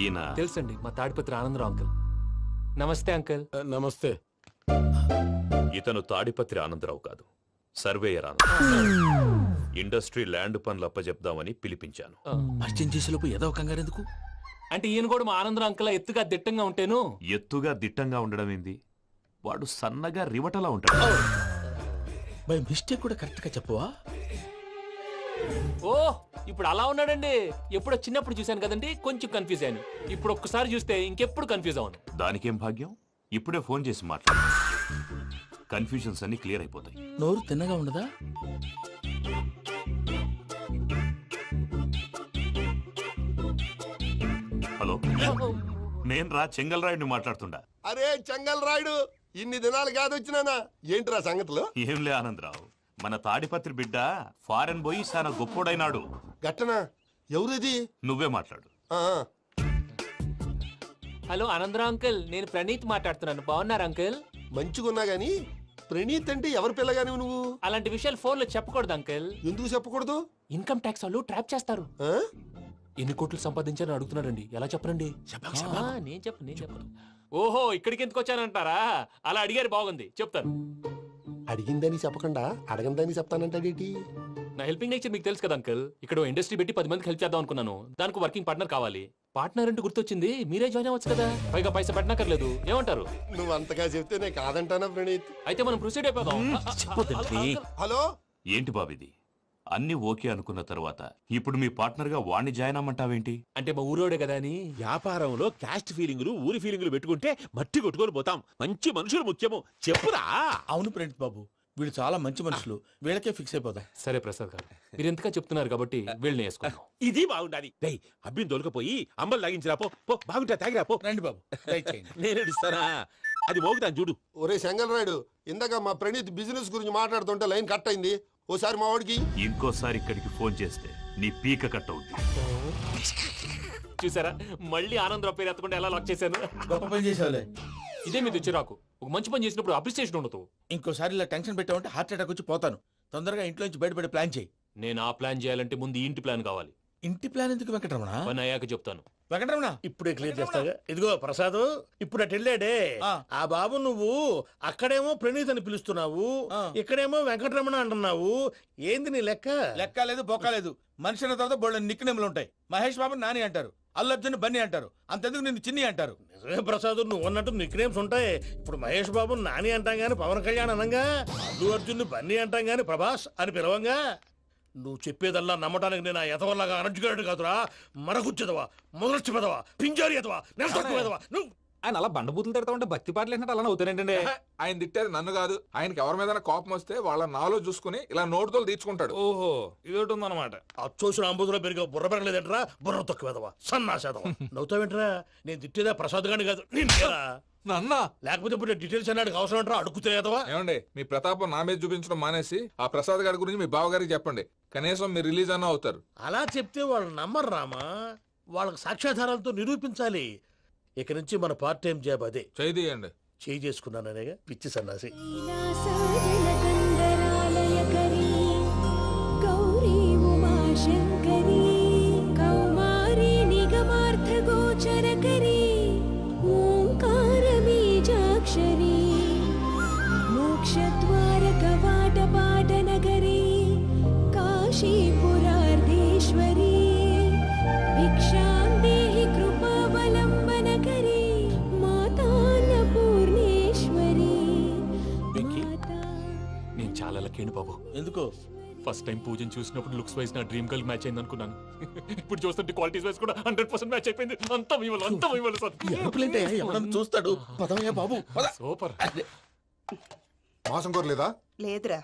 ఈయన తెలుసండి, మా తాడిపత్రి ఆనందరావు అంకుల్. నమస్తే అంకుల్. నమస్తే. ఇతను తాడిపత్రి ఆనందరావు కాదు, సర్వేయర్ ఆనందరావు. ఇండస్ట్రీ ల్యాండ్ పనులు అప్పచెప్దామని పిలిపించాను. పరిచయం చేసేలోపు ఏదో కంగారు ఎందుకు? అంటే ఈయన కూడా మా ఆనందరావు అంకుల్ ఎత్తుగా దిట్టంగా ఉంటేను. ఎత్తుగా దిట్టంగా ఉండడం ఏంది, వాడు సన్నగా రివటలా ఉంటాడు. బై మిస్టేక్ కూడా కరెక్ట్ గా చెప్పవా? ఓ ఇప్పుడు అలా ఉన్నాడండి. ఎప్పుడో చిన్నప్పుడు చూశాను కదండి, కొంచెం కన్ఫ్యూజ్ అయ్యాను. ఇప్పుడు ఒక్కసారి చూస్తే ఇంకెప్పుడు కన్ఫ్యూజ్ అవ్వను. దానికేం భాగ్యం, ఇప్పుడే ఫోన్ చేసి మాట్లాడు. కన్ఫ్యూజన్స్ అన్ని క్లియర్ అయిపోతాయి. నోరు తిన్నగా ఉండదా? హలో, నేను రా చెంగల్ రాయుడిని మాట్లాడుతుండా. అరే చెంగల్ రాయుడు, ఇన్ని దినాలు కాదు వచ్చినానా? ఏంట్రా సంగతులు? ఏంలే ఆనందరావు, మన తాడిపత్రి బిడ్డ ఫారెన్ పోయి చాలా గొప్పోడైనాడు. గట్టనా? ఎవరిది? నువ్వే మాట్లాడు. హలో ఆనందరావు అంకుల్, నేను ప్రణీత్ మాట్లాడుతున్నాను. బాగున్నారు అంకుల్? మంచిగున్నా గాని ప్రణీత్ అంటే ఎవరి పిల్లగాని నువ్వు? అలాంటి విషయాలు ఫోన్ లో చెప్పకూడదు అంకుల్. ఎందుకు చెప్పకూడదు? ఇన్కమ్ ట్యాక్స్ వాళ్ళు ట్రాప్ చేస్తారు. ఆ? ఎన్ని కోట్లు సంపాదించాలని అడుగుతున్నారండి. ఎలా చెప్పరండి? నేను చెప్పను. ఓహో, ఇక్కడికి ఎందుకు వచ్చానంటారా? అలా అడిగారు, బాగుంది, చెప్తాను. అడిగిందని చెప్పకుండా అడగందని చెప్తానంటాడేటి? నా హెల్పింగ్ నేచర్ మీకు తెలుసు కదా అంకుల్. ఇక్కడ ఇండస్ట్రీ పెట్టి 10 మందికి హెల్ప్ చేద్దాం అనుకున్నాను. దానికి వర్కింగ్ పార్ట్నర్ కావాలి. పార్ట్నర్ అంటే గుర్తొచ్చింది, మీరే జాయిన్ అవ్వచ్చు కదా. పైగా పైసా పెట్టనక్కర్లేదు. ఏమంటారు? నువ్వు అంతగా చెప్తే నేను కాదంటానా ప్రణీత్? అయితే మనం ప్రొసీడ్ అయిపోదాం. హలో, ఏంటి బాబిది, అన్ని ఓకే అనుకున్న తర్వాత ఇప్పుడు మీ పార్ట్నర్ గా వాణ్ణి జాయిన్ అమ్మంటావేంటి? అంటే మా ఊరోడే కదా అని. వ్యాపారంలో క్యాస్ట్ ఫీలింగులు, ఊరి ఫీలింగులు పెట్టుకుంటే మట్టి కొట్టుకొని పోతాం. మంచి మనుషులు ముఖ్యము. చెప్పురా. అవును ప్రణీత్ బాబు, వీళ్ళు చాలా మంచి మనుషులు. వీళ్ళకే ఫిక్స్ అయిపోదాం. సరే ప్రసాద్ గారు, మీరు ఎంతగా చెప్తున్నారు కాబట్టి వీళ్ళని వేసుకుందాం. ఇది బాగుండాలి. డై అబ్బిని దొలకపోయి అంబలు లాగించిరా పో. పో బాగుంటా తాగిరా పో. రండి బాబు, దయచేయండి. నేను ఇస్తానా? అది మోగుతాను చూడు. ఒరే చెంగల్ రాయుడు, ఇందాక మా ప్రణీత్ బిజినెస్ గురించి మాట్లాడుతుంటే లైన్ కట్ అయింది. ఓసారి మా వాడికి ఇంకోసారి ఇక్కడికి ఫోన్ చేస్తే నీ పీక కట్ అవుద్ది. చూసారా, మళ్ళీ ఆనందరావు పేరు ఎత్తకుండా ఎలా లాక్ చేశాను. గొప్ప పని చేసేవాళ్ళే. ఇదే మీద చిరాకు. ఒక మంచి పని చేసినప్పుడు అప్రిసియేషన్ ఉండదు. ఇంకోసారి ఇలా టెన్షన్ పెట్టామంటే హార్ట్ అటాక్ వచ్చి పోతాను. తొందరగా ఇంట్లో నుంచి బయటపడే ప్లాన్ చేయి. నేను ఆ ప్లాన్ చేయాలంటే ముందు ఈ ఇంటి ప్లాన్ కావాలి. ఇంటి ప్లాన్ ఎందుకు వెంకటరమణ? పని అయ్యాక చెప్తాను. వెంకటరమణ ఇప్పుడే క్లియర్ చేస్తాగా. ఇదిగో ప్రసాద్, ఇప్పుడు అటు వెళ్ళాడే ఆ బాబు, నువ్వు అక్కడేమో ప్రణీత్ అని పిలుస్తున్నావు, ఇక్కడేమో వెంకటరమణ అంటున్నావు. ఏంది నీ లెక్క? లెక్క లేదు, బొక్క లేదు. మనిషి అన్న తర్వాత బోళ్ళ నిక్నెములు ఉంటాయి. మహేష్ బాబు నాని అంటారు, అల్లు అర్జున్ బన్నీ అంటారు, అంతెందుకు నిన్ను చిన్ని అంటారు. నిజమే ప్రసాద్, నువ్వు అన్నట్టు నిక్ నేమ్స్ ఉంటాయి. ఇప్పుడు మహేష్ బాబు నాని అంటాం గాని పవన్ కళ్యాణ్ అనంగా, అల్లు అర్జున్ బన్నీ అంటాం గాని ప్రభాస్ అని పిలవంగా. నువ్వు చెప్పేదల్లా నమ్మటానికి నేను ఎతవల్లాగా అనర్జుకేటెడ్ కాదురా. మరగుచ్చదవా, మొదలచ్చి పెదవా, పింజారి ఎదవా, నెలసొక్కుదవా నువ్వు. ఆయన అలా బండబూతులు తిడతా ఉంటే భక్తి పాటలు ఏంటంటే అలా అవుతానంటే. ఆయన తిట్టేది నన్ను కాదు, ఆయనకి ఎవరి మీద కోపం వస్తే వాళ్ళ నాలో చూసుకుని ఇలా నోటుతో తీర్చుకుంటాడు. ఓహో, ఇదొకటి ఉందన్నమాట. అచ్చోసిన అంబుధులో పెరిగే బుర్ర పెరగలేదంటరా, బుర్ర తొక్కువేదవా, సన్నాసేదవా. నవ్వుతావేంట్రా? నేను తిట్టేదా ప్రసాద్ గాని కాదు, నిన్నేరా. నన్నా? లేకపోతే ఇప్పుడు డీటెయిల్స్ అన్నాడు అవసరం అంటారా? అడుగుతాయేదవా. ఏమండి, మీ ప్రతాపం నా మీద చూపించడం మానేసి ఆ ప్రసాద్ గారి గురించి మీ బావగారికి చెప్పండి. కనీసం మీరు రిలీజ్ అన్న అవుతారు. అలా చెప్తే వాళ్ళు నమ్మరు రామా. వాళ్ళకి సాక్ష్యాధారాలతో నిరూపించాలి. ఇక నుంచి మన పార్ట్ టైం జాబ్ అదే. చేయండి. చేయి చేసుకున్నాననేగా పిచ్చి సన్నాసి. బాబు, ఎందుకు? ఫస్ట్ టైం పూజను చూసినప్పుడు లుక్స్ వైజ్ నా డ్రీమ్ గర్ల్ మ్యాచ్ అయింది అనుకున్నాను. ఇప్పుడు చూస్తుంటే క్వాలిటీస్ వైజ్ కూడా 100% మ్యాచ్ అయిపోయింది. అంతా ఎవడన్నా చూస్తాడు. పదవయ్యా బాబు, సూపర్. మాసం కోరలేదా? లేదురా,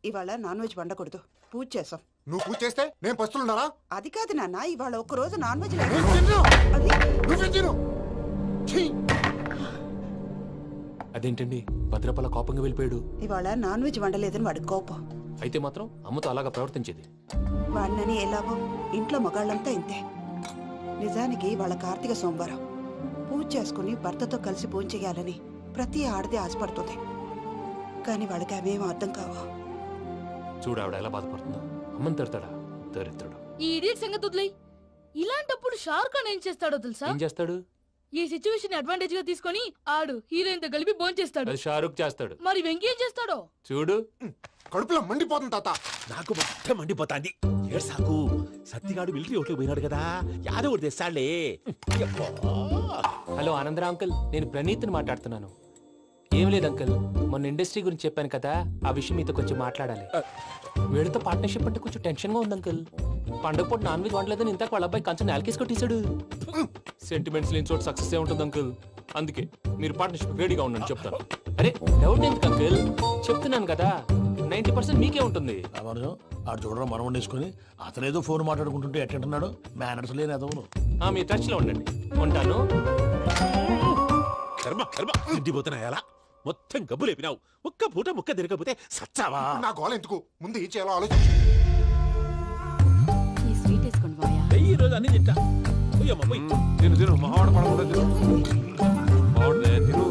ఇవాళ నాన్ వెజ్ వండకూడదు. పూజ చేసాం. నువ్వు పూజ చేస్తే నేను పస్తులున్నారా? అది కాదు నాన్న, ఇవాళ ఒక్కరోజు నాన్ వెజ్ అదేంటండి భద్రపల కోపంగా వెళ్ళిపోయాడు? ఇవాళ నాన్ వెజ్ వండలేదని వాడి కోపం. అయితే మాత్రం అమ్మతో అలాగా ప్రవర్తించేది. వాడినని ఎలాగో ఇంట్లో మగాళ్ళంతా ఇంతే. నిజానికి వాళ్ళ కార్తీక సోమవారం పూజ చేసుకుని భర్తతో కలిసి పూజ చేయాలని ప్రతి ఆడది ఆశపడుతుంది. కానీ వాళ్ళకి అవేం అర్థం కావు. చూడు ఆవిడ ఎలా బాధపడుతుందో. అమ్మని తిడతాడా దరిద్రుడు. ఈ ఇడియట్ సంగతి వదిలేయ్. ఇలాంటప్పుడు షారుఖ్ ఖాన్ ఏం చేస్తాడో తెలుసా? ఏం చేస్తాడు? ఈ సిచ్యువేషన్ అడ్వాంటేజ్ గా తీసుకొని ఆడు హీరోయిన్ తో కలిపి భోంచేస్తాడు. అది షారుఖ్ చేస్తాడు. మరి వెంకీ ఏం చేస్తాడో చూడు. కడుపులో మండిపోతుంది తాత. నాకు మొత్తం మండిపోతాంది. ఏడు సాకు సత్తిగాడు మిలిటరీ ఓట్లు పోయినాడు కదా, యాదవ్ ఒకటి తెస్తాడులే. హలో ఆనందరా అంకుల్, నేను ప్రణీత్ని మాట్లాడుతున్నాను. ఏం లేదు అంకుల్, మొన్న ఇండస్ట్రీ గురించి చెప్పాను కదా, ఆ విషయం మీతో కొంచెం మాట్లాడాలి. వీళ్ళతో పార్ట్నర్షిప్ అంటే కొంచెం టెన్షన్ గా ఉంది అంకుల్. పండగ పూట నాన్ వెజ్ వండలేదని ఇంతకు వాళ్ళ అబ్బాయి కంచెం నేలకేసి కొట్టేశాడు. సెంటిమెంట్స్ లేని చోట సక్సెస్ ఏ ఉంటుంది అంకుల్. అందుకే మీరు పార్ట్నర్షిప్ రెడీగా ఉండండి చెప్తాను. అరే డౌట్ ఎందుకు అంకుల్, చెప్తున్నాను కదా 90% మీకే ఉంటుంది. రామానుజం ఆడు చూడడం మనం వండేసుకొని అతనేదో ఫోన్ మాట్లాడుకుంటుంటే ఎట్టంటున్నాడు. మేనర్స్ లేని అదవును. మీ టచ్ లో ఉండండి. ఉంటాను. కర్మ కర్మ తిండిపోతున్నాయలా మొత్తం గబ్బు లేపినావు. ఒక్క పూట ముక్క తిరగకపోతే సచ్చావా? నా గోల ఎందుకు, ముందు ఈ చేయాలో ఆలోచించు. ఈ స్వీట్ వేసుకోండి బాయా. ఈ రోజు అన్ని తింటా. పోయమ్మ పోయి. తిను మావాడు పడకుండా తిను. మావాడులే తిను.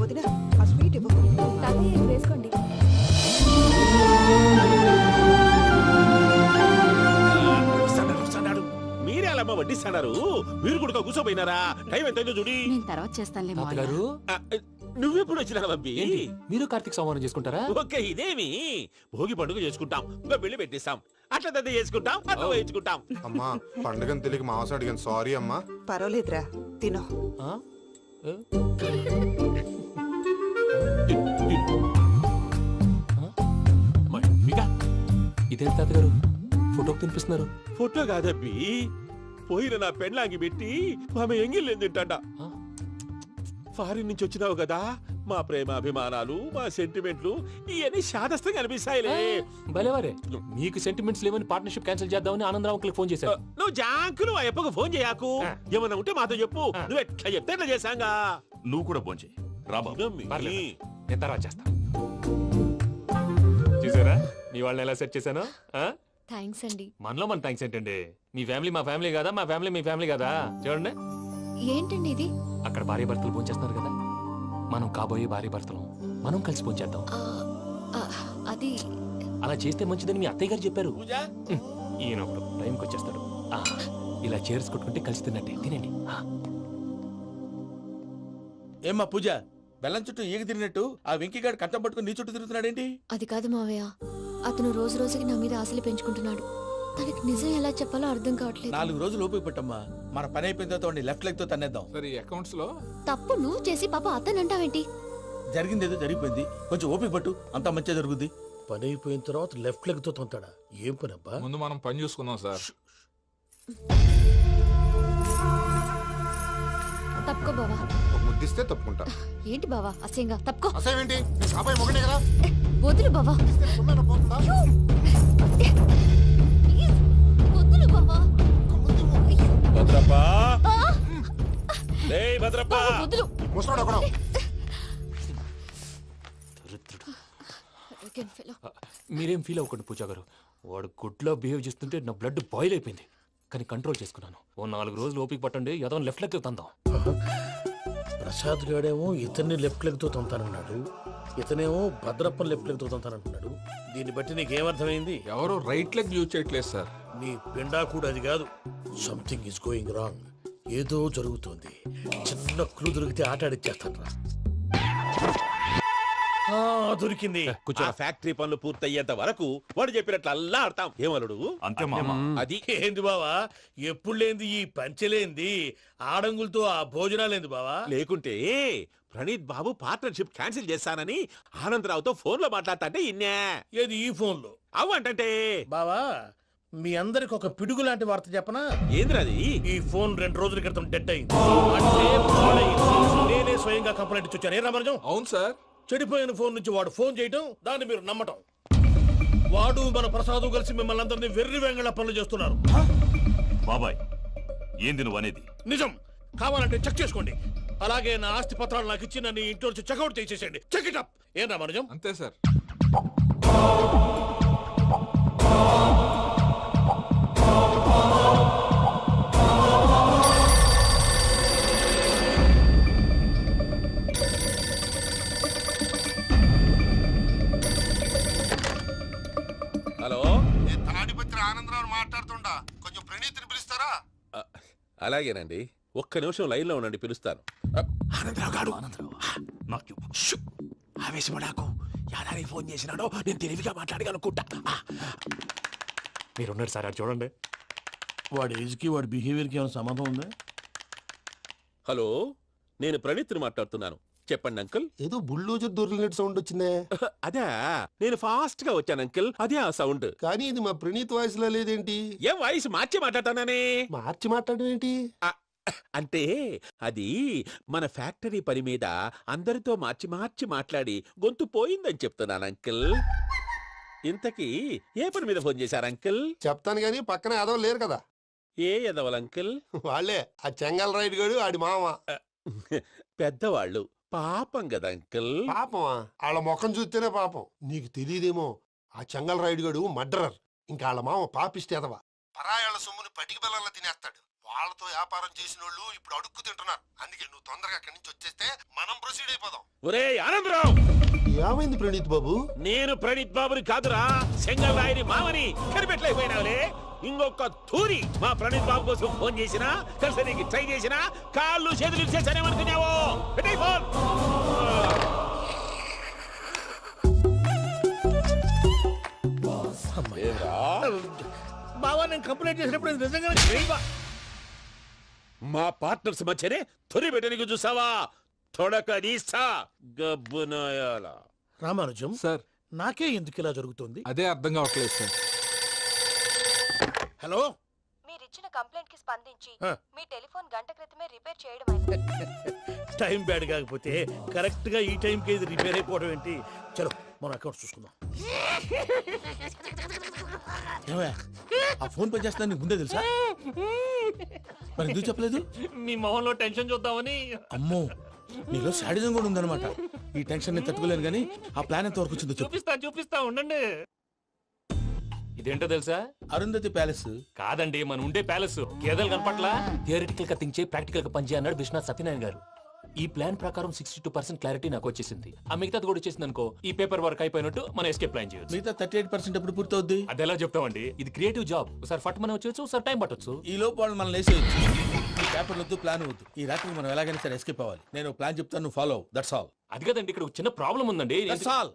వదిన ఆ స్వీట్ ఇవ్వు. వేసుకోండి. వస్తాడు. మీరే అలా వడ్డిస్తాడారు, మీరు కూడా కూర్చోపోయినారా? టైం ఎంతైందో చూడి. నేను తర్వాత చేస్తానులే మావయ్య. తాతగారు ఆ, నువ్వెప్పుడు వచ్చినా బంబి? ఏంటి మీరు కార్తీక్ సంహారం చేసుకుంటారా? ఓకే, ఇదేమి భోగి పండుగ చేసుకుంటాం, ఇంకా పెళ్లి పెట్టేస్తాం, అట్లా దద్ద చేసుకుంటాం, అట్లా వేయించుకుంటాం. అమ్మా పండుగని తెలియక మాస అడిగాను, సారీ అమ్మా. పర్వాలేదురా, తినో. ఆ? ఏ? మిగా ఇదేంటి తాతగారు ఫోటోకి తినిపిస్తున్నారు? ఫోటో కాదబ్బి, పోయిన నా పెళ్ళాంగి పెట్టి ఆమె ఎంగిల్లేం తింటాడ. ఆ? ఫారిన్ నుంచి వచ్చినావు కదా, మా ప్రేమ అభిమానాలు, మా సెంటిమెంట్లు ఇవన్నీ శాదస్తంగా అనిపిస్తాయిలే. భలేవారే, మీకు సెంటిమెంట్స్ లేవని పార్ట్నర్షిప్ క్యాన్సిల్ చేద్దామని ఆనందరావు అంకుల్ ఫోన్ చేశారు. నువ్వు జాంకులు ఆ ఎప్పకు ఫోన్ చేయకు. ఏమన్నా ఉంటే మాతో చెప్పు, నువ్వు ఎట్లా చెప్తే ఎట్లా చేశాంగా. నువ్వు కూడా భోంచే రాబాబు. ఇదమ్మి. పర్లేదు. నేను తర్వాత చేస్తా. చూసారా మీ వాళ్ళని ఎలా సెట్ చేశాను? థ్యాంక్స్ అండి. మనలో మన థ్యాంక్స్ ఏంటండి, మీ ఫ్యామిలీ మా ఫ్యామిలీ కదా, మా ఫ్యామిలీ మీ ఫ్యామిలీ కదా. చూడండి, ఏంటండి ఇది? అక్కడ భార్య భర్తలు భోంచేస్తున్నారు కదా, మనం కాబోయే భార్య భర్తలు మనం కలిసి భోంచేద్దాం. అది అలా చేస్తే మంచిదని మీ అత్తయ్య గారు చెప్పారు. పూజ ఈయన ఒకడు టైంకి వచ్చేస్తాడు. ఇలా చేర్స్ కొట్టుకుంటే కలిసి తిన్నట్టే. తినండి. ఏమ్మా పూజ, బెల్లం చుట్టూ ఈగ తిరిగినట్టు ఆ వెంకీగాడు కట్టం పట్టుకుని నీ చుట్టూ తిరుగుతున్నాడేంటి? అది కాదు మావయ్య, అతను రోజు రోజుకి నా మీద ఆశలు పెంచుకుంటున్నాడు. తనకి నిజం ఎలా చెప్పాలో అర్థం కావట్లేదు. 4 రోజులు ఓపిక పట్టమ్మా, మన పని అయిపోయిన తర్వాత వాడిని లెఫ్ట్ లెగ్ తో తన్నేద్దాం. సరే అకౌంట్స్ లో తప్పు నువ్వు చేసి పాప అతను అంటావేంటి? జరిగింది ఏదో జరిగిపోయింది, కొంచెం ఓపిక పట్టు, అంతా మంచిగా జరుగుద్ది. పని అయిపోయిన తర్వాత లెఫ్ట్ లెగ్ తో తొంతాడా? ఏం పని అబ్బా? ముందు మనం పని చూసుకుందాం సార్. తప్పుకో బావా. ఒక ముద్దిస్తే తప్పుకుంటా. ఏంటి బావా అసహ్యంగా? తప్పుకో. అసేమేంటి, నీ కాబోయే మొగనే కదా. వదులు బావా. ఇస్తే సొమ్మేనా పోతుందా? ప్లీజ్, వదులు బావా. భద్రప్పా, లేయ్ భద్రప్పా. బావా, వదులు. ముసలోడు ఒకడు. Arrogant fellow. మీరేం ఫీల్ అవ్వకండి పూజా గారు, వాడు గుడ్లో బిహేవ్ చేస్తుంటే నా బ్లడ్ బాయిల్ అయిపోయింది. కానీ కంట్రోల్ చేసుకున్నాను. ఓ 4 రోజులు ఓపిక పట్టండి, ఏదో లెఫ్ట్ లెగ్ తందాం. ప్రసాద్ గాడేమో ఇతన్ని లెఫ్ట్ లెగ్ తో తొంతానన్నాడు, ఇతనేమో భద్రప్పని లెఫ్ట్ లెగ్ తో తొంతానంటున్నాడు. దీన్ని బట్టి నీకేమర్థమైంది? ఎవరు రైట్ లెగ్ యూజ్ చేయట్లేదు సార్. నీ పిండా కూడా అది కాదు. Something is going wrong. ఏదో జరుగుతోంది. చిన్న క్లూ దొరికితే ఆట ఆడిచ్చేస్తాను రా. దొరికింది. ఆ ఫ్యాక్టరీ పనులు పూర్తయ్యేంత వరకు వాడు చెప్పినట్లు అల్లా ఆడతాం. ఏమలుడు అంతే మామ. అది ఏంది బావా, ఎప్పుడు లేంది ఈ పంచలేంది, ఆడంగులతో ఆ భోజనాలేంది బావా? లేకుంటే ప్రణీత్ బాబు పార్ట్నర్షిప్ క్యాన్సిల్ చేస్తానని ఆనందరావుతో ఫోన్ లో మాట్లాడతాంటే ఇన్నే. ఏది ఈ ఫోన్లో? అవ్వంటే బావా, మీ అందరికి ఒక పిడుగు లాంటి వార్త చెప్పనా? ఏంద్రది? ఈ ఫోన్ 2 రోజుల క్రితం డెడ్ అయింది. అంటే పాడైంది. నేనే స్వయంగా కంప్లైంట్ ఇచ్చి వచ్చాను. ఏ రామరాజం? అవును సార్. చెడిపోయిన ఫోన్ నుంచి వాడు ఫోన్ చేయటం, దాన్ని మీరు నమ్మటం. వాడు మన ప్రసాదు కలిసి మిమ్మల్ని అందరినీ వెర్రి వెంగళ పనులు చేస్తున్నారు. బాబాయ్, ఏంది నువ్వు అనేది? నిజం. కావాలంటే చెక్ చేసుకోండి. అలాగే నా ఆస్తి పత్రాలు నాకు ఇచ్చి నన్ను ఇంట్లో నుంచి చెక్అౌట్ చేసేసండి. Check it up. ఏం రామరాజం? అంతే సార్. హలో, నేను తాడిపత్రి ఆనందరావు మాట్లాడుతుండా, కొంచెం ప్రణీతిని పిలుస్తారా? అలాగేనండి, ఒక్క నిమిషం లైన్లో ఉండండి, పిలుస్తాను. ఆనందరావు గారు, నాకు చెప్పు. ఆవేశపడాకు. యాదానికి ఫోన్ చేసినాడో నేను తెలివిగా మాట్లాడగలనుకుంటా. మీరున్నారు సార్, అది చూడండి. వాడి ఏజ్కి వాడి బిహేవియర్కి ఏమైనా సంబంధం ఉందా? హలో, నేను ప్రణీత్ని మాట్లాడుతున్నాను. చెప్పండి అంకుల్. ఏదో బుల్డోజర్ దొరికినట్టు సౌండ్ వచ్చిందే. అదే, నేను ఫాస్ట్ గా వచ్చాను అంకుల్, అదే ఆ సౌండ్. కానీ ఇది మా ప్రణీత్ వాయిస్ లో లేదేంటి? ఏం వాయిస్ మార్చి మాట్లాడతాననే? మార్చి మాట్లాడడం ఏంటి? అంటే అది మన ఫ్యాక్టరీ పని మీద అందరితో మార్చి మార్చి మాట్లాడి గొంతు పోయిందని చెప్తున్నాను అంకుల్. ఇంతకీ ఏ పని మీద ఫోన్ చేశారు అంకుల్? చెప్తాను గానీ పక్కన యాదవ్ లేరు కదా. ఏ ఎదవలు అంకుల్? వాళ్ళే ఆ చెంగల్ రైడ్ గడు ఆడి మామ. పెద్దవాళ్ళు, పాపం కదా అంకుల్. పాపమా? వాళ్ళ ముఖం చూస్తేనే పాపం. నీకు తెలియదేమో, ఆ చెంగల్ రైడ్ గడు మర్డరర్. ఇంకా వాళ్ళ మామ పాపిస్తేదవా. పరాయాళ్ళ సొమ్ముని పటికి బెల్లంలో తినేస్తాడు. వాళ్ళతో వ్యాపారం చేసిన వాళ్ళు ఇప్పుడు అడుక్కు తింటున్నారు. అందుకే నువ్వు తొందరగా అక్కడి నుంచి వచ్చేస్తే మనం ప్రొసీడ్ అయిపోదాం. ఒరే ఆనందరావు, ఏమైంది ప్రణీత్ బాబు? నేను ప్రణీత్ బాబుని కాదురా, సెంగల్ రాయని మామని. కనిపెట్టలేకపోయినావులే. ఇంకొక తూరి మా ప్రణీత్ బాబు కోసం ఫోన్ చేసినా, కలిసి ట్రై చేసినా కాళ్ళు చేతులు చేశానేమనుకున్నావో. పెట్టేయ్ ఫోన్. బావా, నేను కంప్లైంట్ చేసినప్పుడు ఇది నిజంగా చేయవా? మా పార్ట్నర్స్ మధ్యనే తొలి పెట్టడానికి చూసావా? తొడక నీస్తా గబ్బునాయాల. రామానుజం సార్, నాకే ఎందుకు ఇలా జరుగుతుంది? అదే అర్థం కావట్లేదు సార్. హలో, మీరిచ్చిన కంప్లైంట్ కి స్పందించి ఆ. మీ టెలిఫోన్ గంట క్రితమే రిపేర్ చేయడం టైం బ్యాడ్ కాకపోతే కరెక్ట్ గా ఈ టైంకి ఇది రిపేర్ అయిపోవడం ఏంటి? చలో మన అకౌంట్ చూసుకుందాం. ఏమయ్య, ఆ ఫోన్ పని చేస్తున్నా నీకు ముందే తెలుసా? మరి ఎందుకు చెప్పలేదు? మీ మొహంలో టెన్షన్ చూద్దామని. అమ్మో, నీలో శాడిజం కూడా ఉందన్నమాట. ఈ టెన్షన్ నేను తట్టుకోలేను కానీ ఆ ప్లాన్ ఎంత వరకు వచ్చిందో చెప్పు. చూపిస్తా ఉండండి. ఇదేంటో తెలుసా? అరుంధతి ప్యాలెస్. కాదండి, మన ఉండే ప్యాలెస్. గేదెలు కనపట్లా? థియరిటికల్ గా థింక్ చేయి, ప్రాక్టికల్ గా పనిచేయి అన్నాడు విశ్వనాథ్ సత్యనారాయణ గారు. ఈ ప్లాన్ ప్రకారం 62% క్లారిటీ నాకు వచ్చేసింది. ఆ మిగతాది కూడా వచ్చేసింది అనుకో, ఈ పేపర్ వర్క్ అయిపోయినట్టు మనం ఎస్కేప్ ప్లాన్ చేయొచ్చు. మిగతా 38% ఎప్పుడు పూర్తవుద్ది? అది ఎలా చెప్తామండి? ఇది క్రియేటివ్ జాబ్. ఒకసారి ఫట్ మనం వచ్చేయచ్చు, ఒకసారి టైం పట్టొచ్చు. ఈ లోపు వాళ్ళు మనం లేసేయచ్చు. ఈ పేపర్ వద్దు, ప్లాన్ వద్దు. ఈ రాత్రికి మనం ఎలాగైనా సరే ఎస్కేప్ అవ్వాలి. నేను ప్లాన్ చెప్తాను, నువ్వు ఫాలో. That's all. అది కదండి, ఇక్కడ ఒక చిన్న ప్రాబ్లం ఉందండి. That's all.